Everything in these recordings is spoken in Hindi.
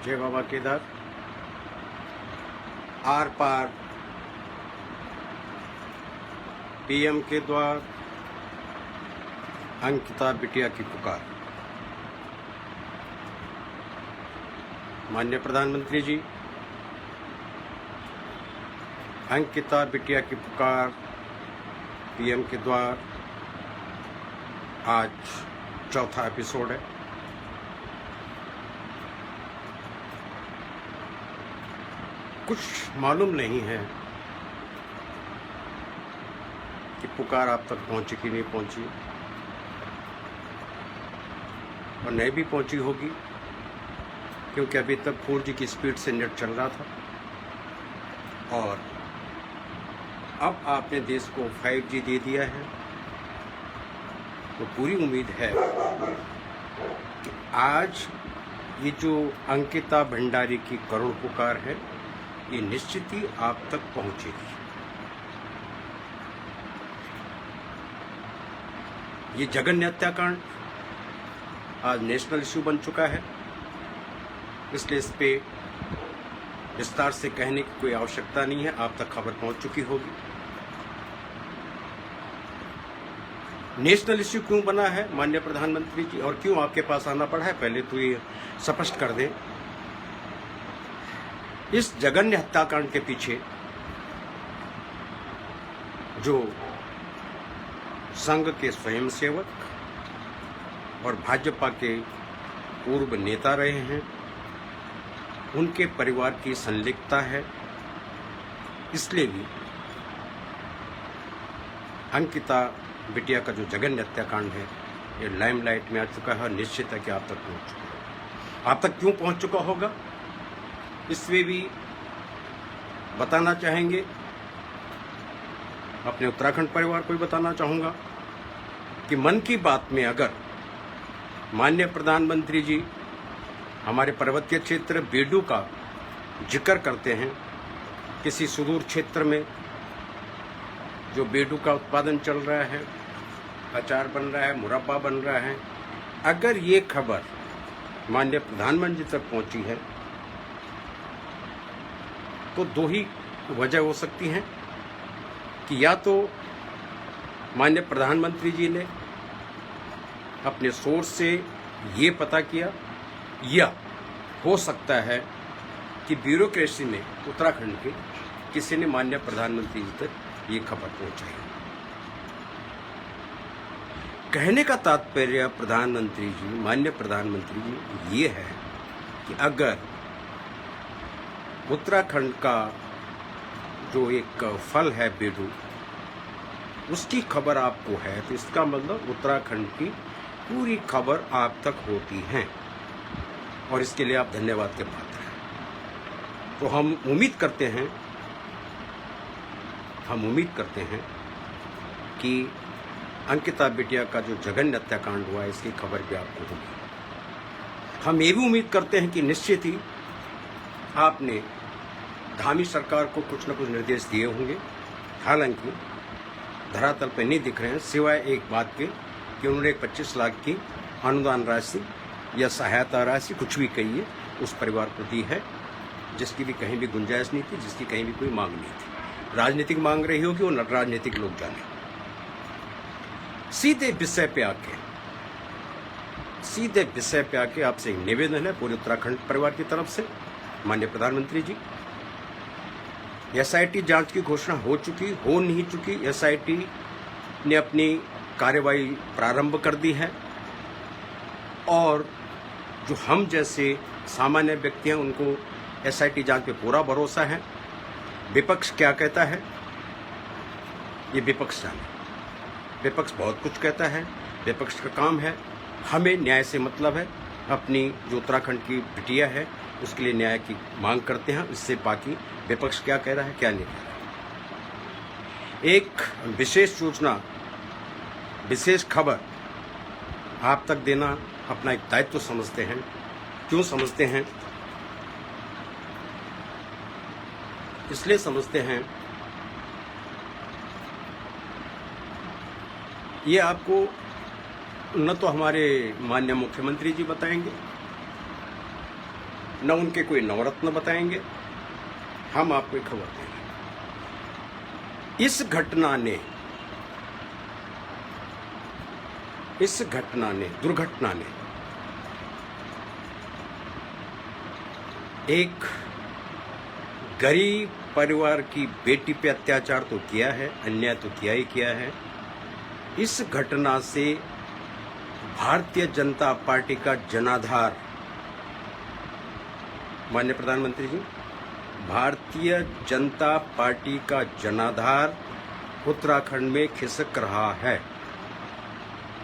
जय बाबा केदार। आर पार पीएम के द्वार, अंकिता बिटिया की पुकार। माननीय प्रधानमंत्री जी, अंकिता बिटिया की पुकार, पीएम के द्वार आज चौथा एपिसोड है। कुछ मालूम नहीं है कि पुकार आप तक पहुंची कि नहीं पहुंची, और नहीं भी पहुंची होगी क्योंकि अभी तक 4G की स्पीड से नेट चल रहा था, और अब आपने देश को 5G दे दिया है। तो पूरी उम्मीद है कि आज ये जो अंकिता भंडारी की करुण पुकार है, ये निश्चित ही आप तक पहुंचेगी। ये जघन्य हत्याकांड आज नेशनल इश्यू बन चुका है, इसलिए इस पे विस्तार से कहने की कोई आवश्यकता नहीं है। आप तक खबर पहुंच चुकी होगी। नेशनल इश्यू क्यों बना है माननीय प्रधानमंत्री जी, और क्यों आपके पास आना पड़ा है, पहले तो ये स्पष्ट कर दें। इस जघन्य हत्याकांड के पीछे जो संघ के स्वयंसेवक और भाजपा के पूर्व नेता रहे हैं, उनके परिवार की संलिप्तता है। इसलिए भी अंकिता बिटिया का जो जघन्य हत्याकांड है, ये लाइमलाइट में आ चुका है। निश्चित है कि आप तक पहुंच चुका है। आप तक क्यों पहुंच चुका होगा, इसमें भी बताना चाहेंगे। अपने उत्तराखंड परिवार को भी बताना चाहूँगा कि मन की बात में अगर माननीय प्रधानमंत्री जी हमारे पर्वतीय क्षेत्र बेडू का जिक्र करते हैं, किसी सुदूर क्षेत्र में जो बेडू का उत्पादन चल रहा है, अचार बन रहा है, मुरब्बा बन रहा है, अगर ये खबर माननीय प्रधानमंत्री तक पहुंची है तो दो ही वजह हो सकती हैं कि या तो माननीय प्रधानमंत्री जी ने अपने सोर्स से ये पता किया, या हो सकता है कि ब्यूरोक्रेसी में उत्तराखंड के किसी ने माननीय प्रधानमंत्री जी तक ये खबर पहुंचाई। कहने का तात्पर्य प्रधानमंत्री जी, माननीय प्रधानमंत्री जी, ये है कि अगर उत्तराखंड का जो एक फल है बेडू, उसकी खबर आपको है, तो इसका मतलब उत्तराखंड की पूरी खबर आप तक होती है, और इसके लिए आप धन्यवाद के पात्र हैं। तो हम उम्मीद करते हैं कि अंकिता बिटिया का जो जघन्य हत्याकांड हुआ है, इसकी खबर भी आपको होगी। हम ये भी उम्मीद करते हैं कि निश्चित ही आपने धामी सरकार को कुछ न कुछ निर्देश दिए होंगे, हालांकि धरातल पर नहीं दिख रहे हैं, सिवाय एक बात के कि उन्होंने 25 लाख की अनुदान राशि या सहायता राशि, कुछ भी कहिए, उस परिवार को दी है, जिसकी भी कहीं भी गुंजाइश नहीं थी, जिसकी कहीं भी कोई मांग नहीं थी। राजनीतिक मांग रही होगी, वो राजनीतिक लोग जाने। सीधे विषय पे आके आपसे एक निवेदन है पूरे उत्तराखंड परिवार की तरफ से। माननीय प्रधानमंत्री जी, एसआईटी जांच की घोषणा हो चुकी, हो नहीं चुकी, एसआईटी ने अपनी कार्यवाही प्रारंभ कर दी है, और जो हम जैसे सामान्य व्यक्ति हैं उनको एसआईटी जांच पे पूरा भरोसा है। विपक्ष क्या कहता है, ये विपक्ष जाने। विपक्ष बहुत कुछ कहता है, विपक्ष का काम है, हमें न्याय से मतलब है। अपनी जो उत्तराखंड की बिटिया है उसके लिए न्याय की मांग करते हैं, इससे बाकी विपक्ष क्या कह रहा है क्या नहीं कह रहा है। एक विशेष सूचना, विशेष खबर आप तक देना अपना एक दायित्व समझते हैं। क्यों समझते हैं, इसलिए समझते हैं, ये आपको न तो हमारे माननीय मुख्यमंत्री जी बताएंगे, न उनके कोई नवरत्न बताएंगे। हम आपको एक खबर देंगे। इस दुर्घटना ने एक गरीब परिवार की बेटी पे अत्याचार तो किया है, अन्याय तो किया ही किया है। इस घटना से भारतीय जनता पार्टी का जनाधार, माननीय प्रधानमंत्री जी, भारतीय जनता पार्टी का जनाधार उत्तराखंड में खिसक रहा है।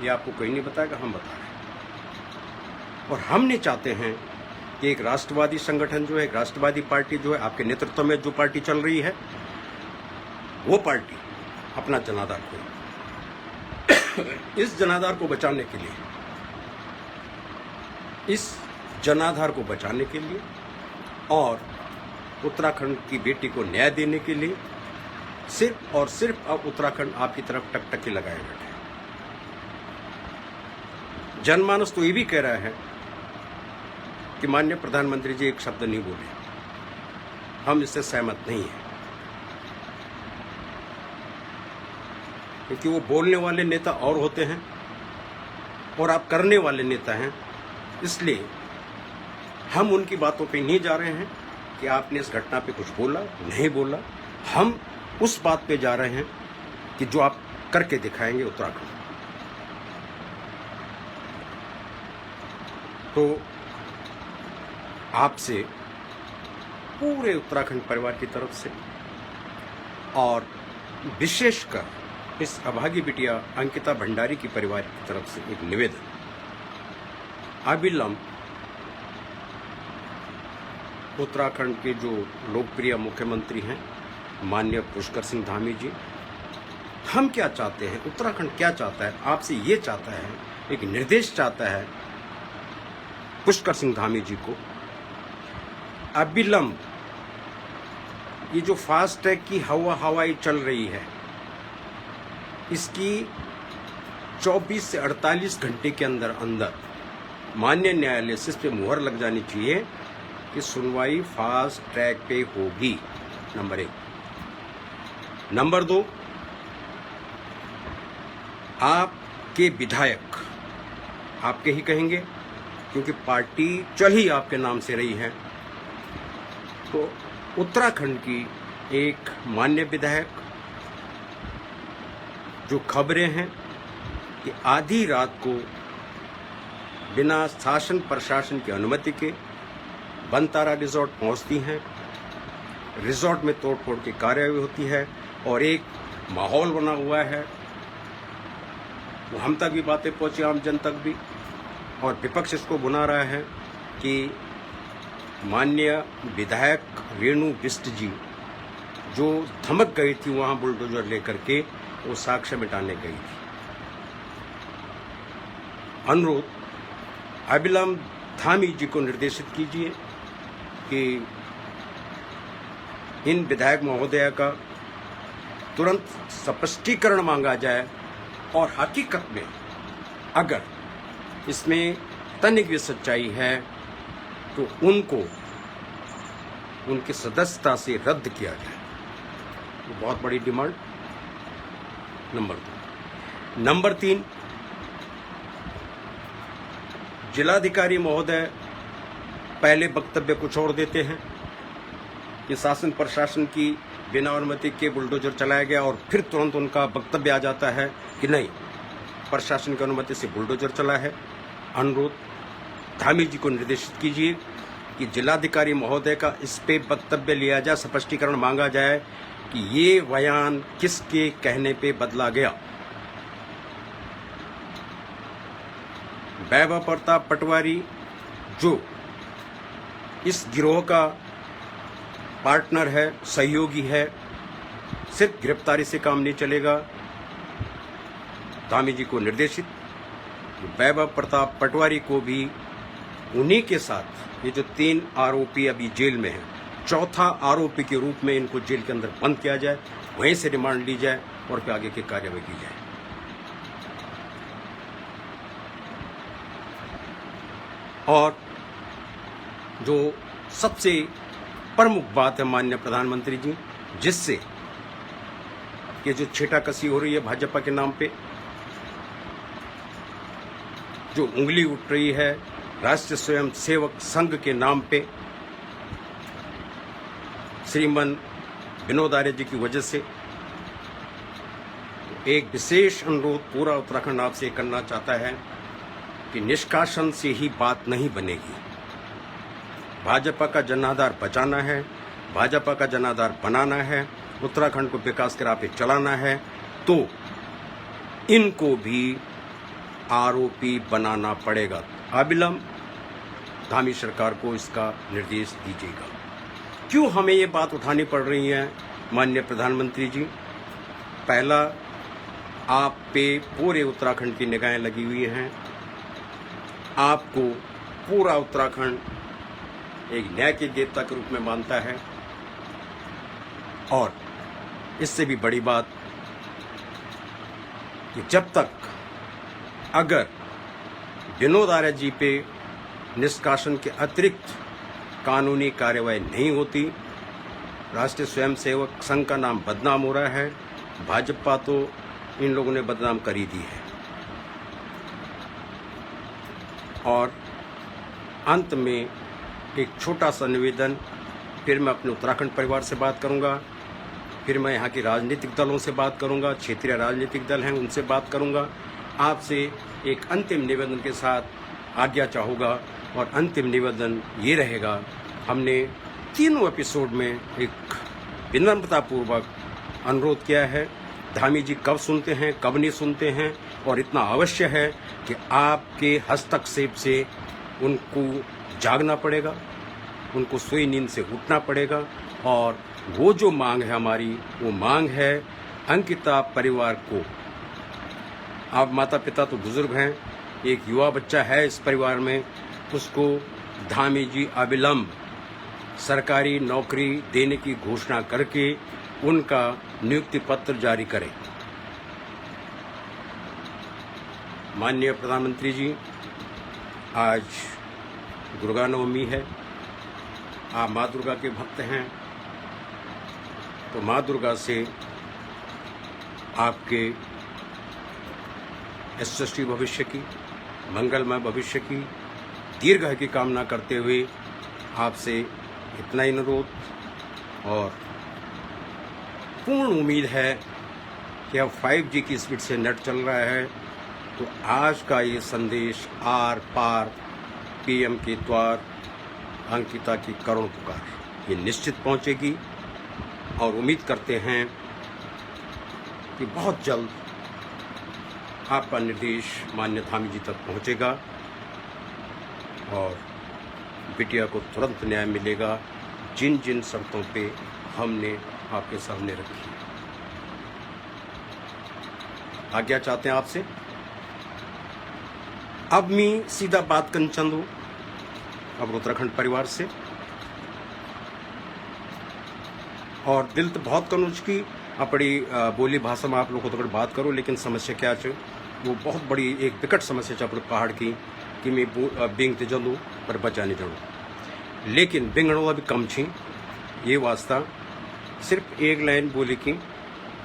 ये आपको कोई नहीं बताएगा, हम बता रहे हैं। और हम नहीं चाहते हैं कि एक राष्ट्रवादी संगठन जो है, एक राष्ट्रवादी पार्टी जो है, आपके नेतृत्व में जो पार्टी चल रही है, वो पार्टी अपना जनाधार खोए। इस जनाधार को बचाने के लिए, इस जनाधार को बचाने के लिए और उत्तराखंड की बेटी को न्याय देने के लिए सिर्फ और सिर्फ अब उत्तराखंड आपकी तरफ टकटकी लगाए बैठे। जनमानस तो ये भी कह रहा है कि माननीय प्रधानमंत्री जी एक शब्द नहीं बोले, हम इससे सहमत नहीं हैं, क्योंकि वो बोलने वाले नेता और होते हैं और आप करने वाले नेता हैं। इसलिए हम उनकी बातों पे नहीं जा रहे हैं कि आपने इस घटना पे कुछ बोला नहीं बोला। हम उस बात पे जा रहे हैं कि जो आप करके दिखाएंगे उत्तराखंड। तो आपसे पूरे उत्तराखंड परिवार की तरफ से और विशेषकर इस अभागी बिटिया अंकिता भंडारी की परिवार की तरफ से एक निवेदन, अविलंब उत्तराखंड के जो लोकप्रिय मुख्यमंत्री हैं माननीय पुष्कर सिंह धामी जी, हम क्या चाहते हैं, उत्तराखंड क्या चाहता है, आपसे ये चाहता है, एक निर्देश चाहता है पुष्कर सिंह धामी जी को, अविलंब ये जो फास्ट ट्रैक की हवाई चल रही है, इसकी 24 से 48 घंटे के अंदर अंदर माननीय न्यायालय से इस पे मुहर लग जानी चाहिए कि सुनवाई फास्ट ट्रैक पे होगी। नंबर 1। नंबर 2, आपके विधायक आपके ही कहेंगे, क्योंकि पार्टी चल ही आपके नाम से रही है। तो उत्तराखंड की एक मान्य विधायक, जो खबरें हैं कि आधी रात को बिना शासन प्रशासन की अनुमति के बनतारा रिजॉर्ट पहुंचती हैं, रिजॉर्ट में तोड़फोड़ की कार्रवाई होती है और एक माहौल बना हुआ है। वो हम तक भी बातें पहुंची, आम जन तक भी, और विपक्ष इसको बुला रहा है कि माननीय विधायक रेणु बिष्ट जी जो धमक गई थी वहां बुलडोजर लेकर के, वो साक्ष्य मिटाने गई थी। अनुरोध, अविलंब धामी जी को निर्देशित कीजिए कि इन विधायक महोदय का तुरंत स्पष्टीकरण मांगा जाए और हकीकत में अगर इसमें तनिक भी सच्चाई है तो उनको उनकी सदस्यता से रद्द किया जाए। तो बहुत बड़ी डिमांड। नंबर 2। नंबर 3, जिलाधिकारी महोदय पहले वक्तव्य कुछ और देते हैं कि शासन प्रशासन की बिना अनुमति के बुलडोजर चलाया गया, और फिर तुरंत उनका वक्तव्य आ जाता है कि नहीं, प्रशासन की अनुमति से बुलडोजर चला है। अनुरोध, धामी जी को निर्देशित कीजिए कि जिलाधिकारी महोदय का इस पे वक्तव्य लिया जाए, स्पष्टीकरण मांगा जाए कि ये बयान किसके कहने पे बदला गया। वैभव प्रताप पटवारी जो इस गिरोह का पार्टनर है, सहयोगी है, सिर्फ गिरफ्तारी से काम नहीं चलेगा। धामी जी को निर्देशित, वैभव प्रताप पटवारी को भी उन्हीं के साथ, ये जो 3 आरोपी अभी जेल में हैं, चौथा आरोपी के रूप में इनको जेल के अंदर बंद किया जाए, वहीं से रिमांड ली जाए और फिर आगे की कार्रवाई की जाए। और जो सबसे प्रमुख बात है माननीय प्रधानमंत्री जी, जिससे ये जो छींटाकशी हो रही है भाजपा के नाम पे, जो उंगली उठ रही है राष्ट्रीय स्वयं सेवक संघ के नाम पे श्रीमान विनोद आर्य जी की वजह से, एक विशेष अनुरोध पूरा उत्तराखंड आपसे करना चाहता है कि निष्कासन से ही बात नहीं बनेगी। भाजपा का जनाधार बचाना है, भाजपा का जनाधार बनाना है, उत्तराखंड को विकास के राह पे चलाना है, तो इनको भी आरोपी बनाना पड़ेगा। अविलंब धामी सरकार को इसका निर्देश दीजिएगा। क्यों हमें ये बात उठानी पड़ रही है माननीय प्रधानमंत्री जी? पहला, आप पे पूरे उत्तराखंड की निगाहें लगी हुई हैं। आपको पूरा उत्तराखंड एक न्याय के देवता के रूप में मानता है, और इससे भी बड़ी बात कि जब तक अगर विनोद आर्य जी पे निष्कासन के अतिरिक्त कानूनी कार्रवाई नहीं होती, राष्ट्रीय स्वयंसेवक संघ का नाम बदनाम हो रहा है। भाजपा तो इन लोगों ने बदनाम कर ही दी है। और अंत में एक छोटा सा निवेदन, फिर मैं अपने उत्तराखंड परिवार से बात करूंगा, फिर मैं यहाँ के राजनीतिक दलों से बात करूंगा, क्षेत्रीय राजनीतिक दल हैं उनसे बात करूंगा। आपसे एक अंतिम निवेदन के साथ आज्ञा चाहूँगा, और अंतिम निवेदन ये रहेगा, हमने तीनों एपिसोड में एक विनम्रतापूर्वक अनुरोध किया है, धामी जी कब सुनते हैं कब नहीं सुनते हैं, और इतना अवश्य है कि आपके हस्तक्षेप से उनको जागना पड़ेगा, उनको सोई नींद से उठना पड़ेगा। और वो जो मांग है हमारी, वो मांग है अंकिता परिवार को, आप माता पिता तो बुजुर्ग हैं, एक युवा बच्चा है इस परिवार में, उसको धामी जी अविलंब सरकारी नौकरी देने की घोषणा करके उनका नियुक्ति पत्र जारी करें। माननीय प्रधानमंत्री जी, आज दुर्गा नवमी है, आप माँ दुर्गा के भक्त हैं, तो माँ दुर्गा से आपके यशस्वी भविष्य की, मंगलमय भविष्य की, दीर्घायु की कामना करते हुए आपसे इतना ही अनुरोध, और पूर्ण उम्मीद है कि अब 5G की स्पीड से नेट चल रहा है, तो आज का ये संदेश आर पार PM के द्वार अंकिता की करुण पुकार ये निश्चित पहुंचेगी, और उम्मीद करते हैं कि बहुत जल्द आपका निर्देश माननीय धामी जी तक पहुंचेगा, और बिटिया को तुरंत न्याय मिलेगा जिन जिन शर्तों पे हमने आपके सामने रखी है। आज्ञा चाहते हैं आपसे। अब मैं सीधा बात करना चाहूँ अब उत्तराखंड परिवार से, और दिल तो बहुत कनुज की अपनी बोली भाषा में आप लोग को तो बात करो, लेकिन समस्या क्या है वो बहुत बड़ी एक विकट समस्या है अपने पहाड़ की, कि मैं बिंग ते जलूँ पर बचा नहीं जाऊँ, लेकिन बिंगड़ों भी कम छी। ये वास्ता सिर्फ एक लाइन बोली की,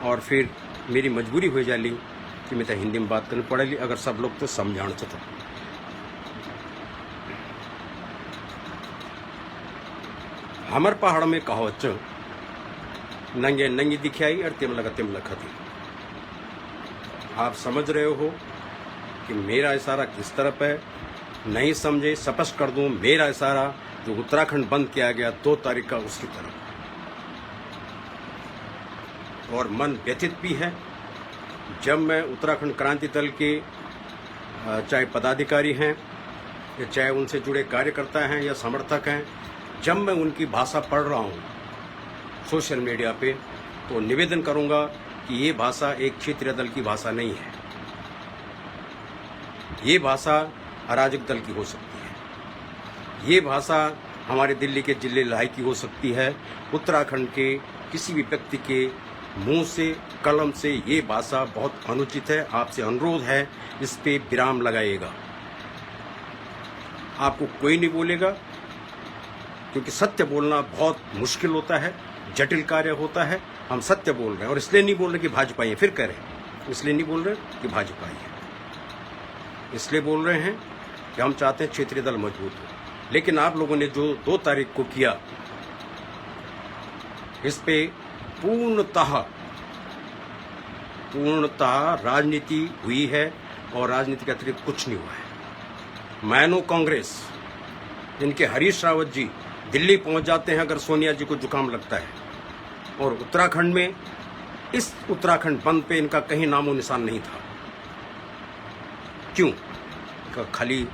और फिर मेरी मजबूरी हो जाली कि मैं तो हिंदी में बात करनी पड़ेगी, अगर सब लोग तो समझाना चाहता। हमारे पहाड़ में कहावत नंगे नंगी दिखाई और तिमला तिमला खती। आप समझ रहे हो कि मेरा इशारा किस तरफ है? नहीं समझे, स्पष्ट कर दूं, मेरा इशारा जो उत्तराखंड बंद किया गया 2 तारीख का, उसकी तरफ। और मन व्यथित भी है जब मैं उत्तराखंड क्रांति दल के चाहे पदाधिकारी हैं या चाहे उनसे जुड़े कार्यकर्ता हैं या समर्थक हैं, जब मैं उनकी भाषा पढ़ रहा हूँ सोशल मीडिया पे, तो निवेदन करूँगा कि ये भाषा एक क्षेत्रीय दल की भाषा नहीं है, ये भाषा अराजक दल की हो सकती है, ये भाषा हमारे दिल्ली के जिले लड़ाई की हो सकती है। उत्तराखंड के किसी भी व्यक्ति के मुंह से कलम से ये भाषा बहुत अनुचित है। आपसे अनुरोध है इस पे विराम लगाइएगा। आपको कोई नहीं बोलेगा, क्योंकि सत्य बोलना बहुत मुश्किल होता है, जटिल कार्य होता है। हम सत्य बोल रहे हैं और इसलिए नहीं बोल रहे कि भाजपा ही है, फिर कह रहे हैं इसलिए नहीं बोल रहे कि भाजपा ही है, इसलिए बोल रहे हैं कि हम चाहते हैं क्षेत्रीय दल मजबूत हो। लेकिन आप लोगों ने जो 2 तारीख को किया, इस पे पूर्णतः राजनीति हुई है और राजनीति के अतिरिक्त कुछ नहीं हुआ है। मैनो कांग्रेस, इनके हरीश रावत जी दिल्ली पहुंच जाते हैं अगर सोनिया जी को जुकाम लगता है, और उत्तराखंड में इस उत्तराखंड बंद पे इनका कहीं नामो निशान नहीं था। क्यों? खाली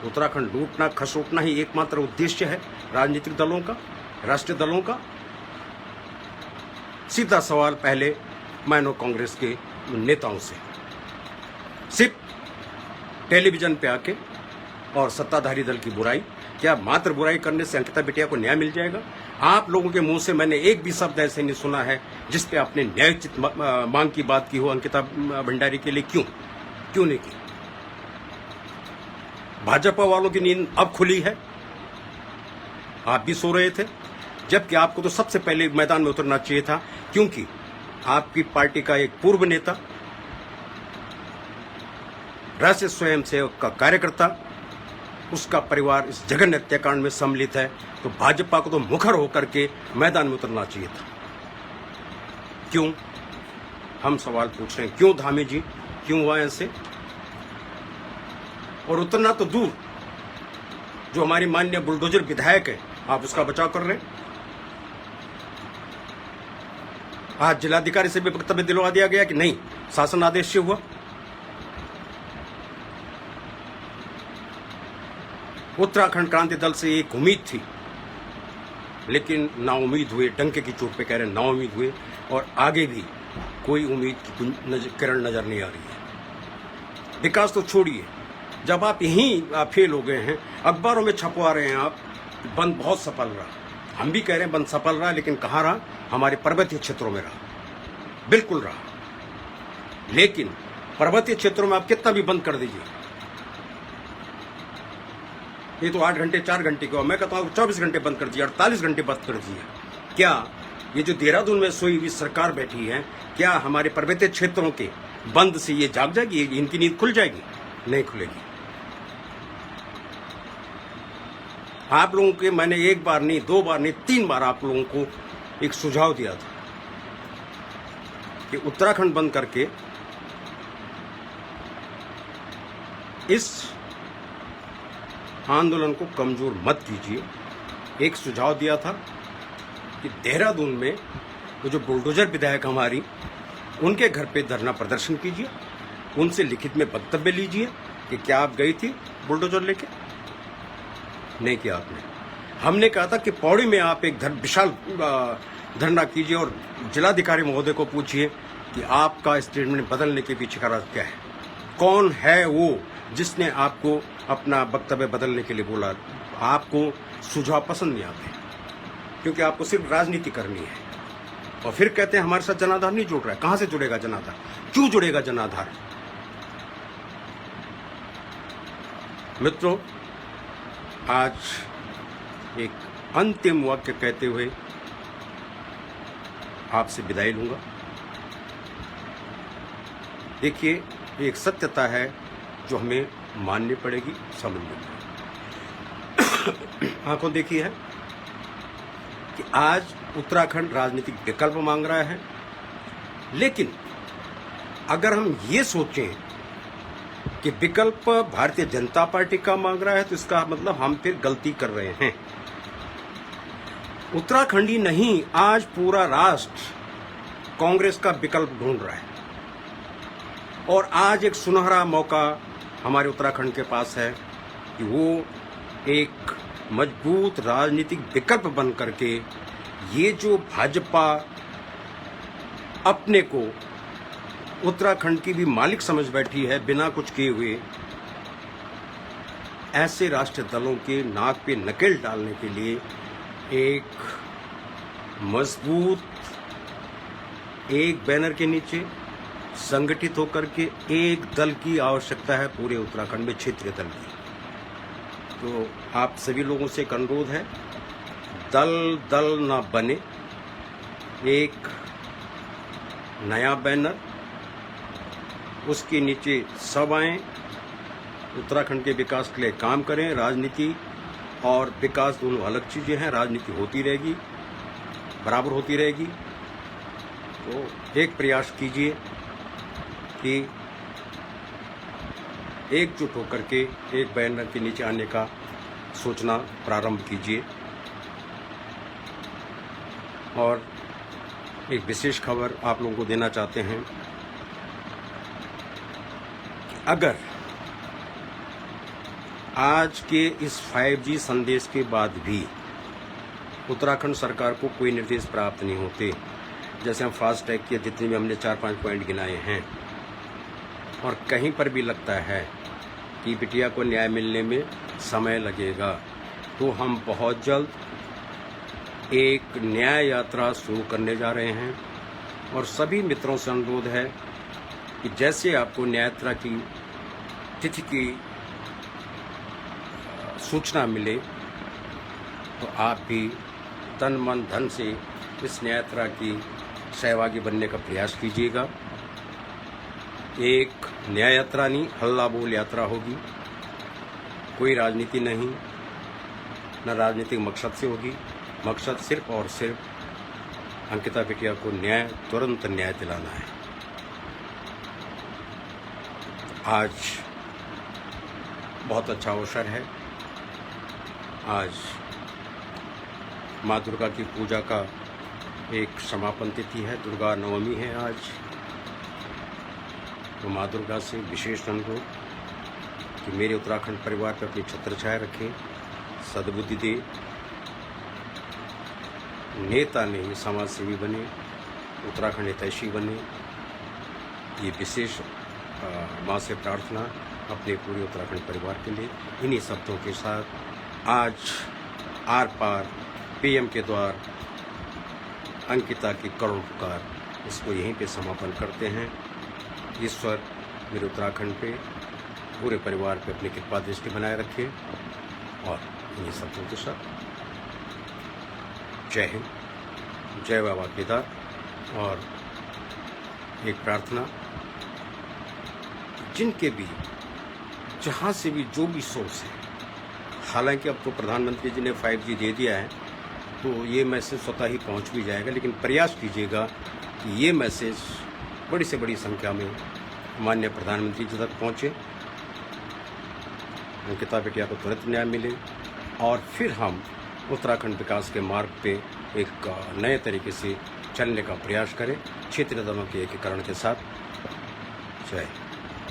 उत्तराखंड लूटना खसोटना ही एकमात्र उद्देश्य है राजनीतिक दलों का, राष्ट्रीय दलों का? सीधा सवाल पहले मैनो कांग्रेस के नेताओं से। सिर्फ टेलीविजन पे आके और सत्ताधारी दल की बुराई, क्या मात्र बुराई करने से अंकिता बिटिया को न्याय मिल जाएगा? आप लोगों के मुंह से मैंने एक भी शब्द ऐसे नहीं सुना है जिस पे आपने न्यायोचित मांग की बात की हो अंकिता भंडारी के लिए। क्यों नहीं की? भाजपा वालों की नींद अब खुली है, आप भी सो रहे थे, जबकि आपको तो सबसे पहले मैदान में उतरना चाहिए था, क्योंकि आपकी पार्टी का एक पूर्व नेता, राष्ट्रीय स्वयंसेवक का कार्यकर्ता, उसका परिवार इस जघन्य हत्याकांड में सम्मिलित है। तो भाजपा को तो मुखर होकर के मैदान में उतरना चाहिए था। क्यों? हम सवाल पूछ रहे हैं, क्यों धामी जी, क्यों हुआ ऐसे? और उतरना तो दूर, जो हमारी माननीय बुलडोजर विधायक है, आप उसका बचाव कर रहे हैं। आज जिलाधिकारी से भी वक्तव्य दिलवा दिया गया कि नहीं, शासन आदेश से हुआ। उत्तराखंड क्रांति दल से एक उम्मीद थी, लेकिन नाउम्मीद हुए, डंके की चोट पे कह रहे हैं नाउम्मीद हुए, और आगे भी कोई उम्मीद की किरण नजर नहीं आ रही है। विकास तो छोड़िए, जब आप यहीं फेल हो गए हैं, अखबारों में छपवा रहे हैं आप, बंद बहुत सफल रहा, हम भी कह रहे हैं बंद सफल रहा, लेकिन कहाँ रहा? हमारे पर्वतीय क्षेत्रों में रहा, बिल्कुल रहा। लेकिन पर्वतीय क्षेत्रों में आप कितना भी बंद कर दीजिए, ये तो 8 घंटे 4 घंटे का, मैं कहता हूँ 24 घंटे बंद कर दीजिए, 48 घंटे बंद कर दीजिए। क्या ये जो देहरादून में सोई हुई सरकार बैठी है, क्या हमारे पर्वतीय क्षेत्रों के बंद से ये जाग जाएगी, इनकी नींद खुल जाएगी? नहीं खुलेगी। आप लोगों के मैंने 1 बार नहीं, 2 बार नहीं, 3 बार आप लोगों को एक सुझाव दिया था कि उत्तराखंड बंद करके इस आंदोलन को कमजोर मत कीजिए। एक सुझाव दिया था कि देहरादून में वो जो बुलडोजर विधायक हमारी, उनके घर पे धरना प्रदर्शन कीजिए, उनसे लिखित में वक्तव्य लीजिए कि क्या आप गई थी बुलडोजर लेके? नहीं किया आपने। हमने कहा था कि पौड़ी में आप एक विशाल धरना कीजिए और जिलाधिकारी महोदय को पूछिए कि आपका स्टेटमेंट बदलने के पीछे का राज क्या है, कौन है वो जिसने आपको अपना वक्तव्य बदलने के लिए बोला। आपको सुझाव पसंद नहीं आते, क्योंकि आपको सिर्फ राजनीति करनी है, और फिर कहते हैं हमारे साथ जनाधार नहीं जुड़ रहा है। कहां से जुड़ेगा जनाधार? क्यों जुड़ेगा जनाधार? मित्रों, आज एक अंतिम वाक्य कहते हुए आपसे विदाई लूंगा। देखिए, एक सत्यता है जो हमें माननी पड़ेगी, समझनी पड़ेगी। आंखों देखी है कि आज उत्तराखंड राजनीतिक विकल्प मांग रहा है, लेकिन अगर हम ये सोचें कि विकल्प भारतीय जनता पार्टी का मांग रहा है, तो इसका मतलब हम फिर गलती कर रहे हैं। उत्तराखंड ही नहीं, आज पूरा राष्ट्र कांग्रेस का विकल्प ढूंढ रहा है, और आज एक सुनहरा मौका हमारे उत्तराखंड के पास है कि वो एक मजबूत राजनीतिक विकल्प बन करके ये जो भाजपा अपने को उत्तराखंड की भी मालिक समझ बैठी है बिना कुछ किए हुए, ऐसे राष्ट्रीय दलों के नाक पे नकेल डालने के लिए एक मजबूत, एक बैनर के नीचे संगठित होकर के एक दल की आवश्यकता है पूरे उत्तराखंड में, क्षेत्रीय दल की। तो आप सभी लोगों से एक अनुरोध है दल दल न बने, एक नया बैनर, उसके नीचे सब आएं, उत्तराखंड के विकास के लिए काम करें। राजनीति और विकास दोनों अलग चीज़ें हैं, राजनीति होती रहेगी, बराबर होती रहेगी। तो एक प्रयास कीजिए कि एकजुट होकर के एक बैनर के नीचे आने का सोचना प्रारंभ कीजिए। और एक विशेष खबर आप लोगों को देना चाहते हैं कि अगर आज के इस 5G संदेश के बाद भी उत्तराखंड सरकार को कोई निर्देश प्राप्त नहीं होते, जैसे हम फास्ट टैग के जितने भी हमने 4-5 पॉइंट गिनाए हैं, और कहीं पर भी लगता है कि बिटिया को न्याय मिलने में समय लगेगा, तो हम बहुत जल्द एक न्याय यात्रा शुरू करने जा रहे हैं। और सभी मित्रों से अनुरोध है कि जैसे आपको न्याय यात्रा की तिथि की सूचना मिले तो आप भी तन मन धन से इस न्याय यात्रा की सहभागी बनने का प्रयास कीजिएगा। एक न्याय यात्रा नहीं, हल्ला बोल यात्रा होगी। कोई राजनीति नहीं, न राजनीतिक मकसद से होगी। मकसद सिर्फ और सिर्फ अंकिता बिटिया को न्याय, तुरंत न्याय दिलाना है। आज बहुत अच्छा अवसर है। आज माँ दुर्गा की पूजा का एक समापन तिथि है, दुर्गा नवमी है आज। तो माँ दुर्गा से विशेष अनुरोध कि मेरे उत्तराखंड परिवार पर अपनी छत्र छाया रखें, सद्बुद्धि दे, नेता नहीं समाज सेवी बने, उत्तराखंड हितैषी बने। ये विशेष माँ से प्रार्थना अपने पूरे उत्तराखंड परिवार के लिए। इन्हीं शब्दों के साथ आज आर पार PM के द्वार अंकिता की करुण पुकार, इसको यहीं पे समापन करते हैं। ईश्वर मेरे उत्तराखंड पे, पूरे परिवार पे अपनी कृपा दृष्टि बनाए रखे। और इन्हीं शब्दों के साथ जय हिंद, जय बाबा केदार। और एक प्रार्थना, जिनके भी जहाँ से भी जो भी सोर्स है, हालांकि अब तो प्रधानमंत्री जी ने 5G दे दिया है, तो ये मैसेज स्वतः ही पहुंच भी जाएगा, लेकिन प्रयास कीजिएगा कि ये मैसेज बड़ी से बड़ी संख्या में माननीय प्रधानमंत्री जी तक पहुँचे, अंकिता बिटिया को तुरंत न्याय मिले, और फिर हम उत्तराखंड विकास के मार्ग पे एक नए तरीके से चलने का प्रयास करें, क्षेत्रीय दलों के एकीकरण के साथ। जय।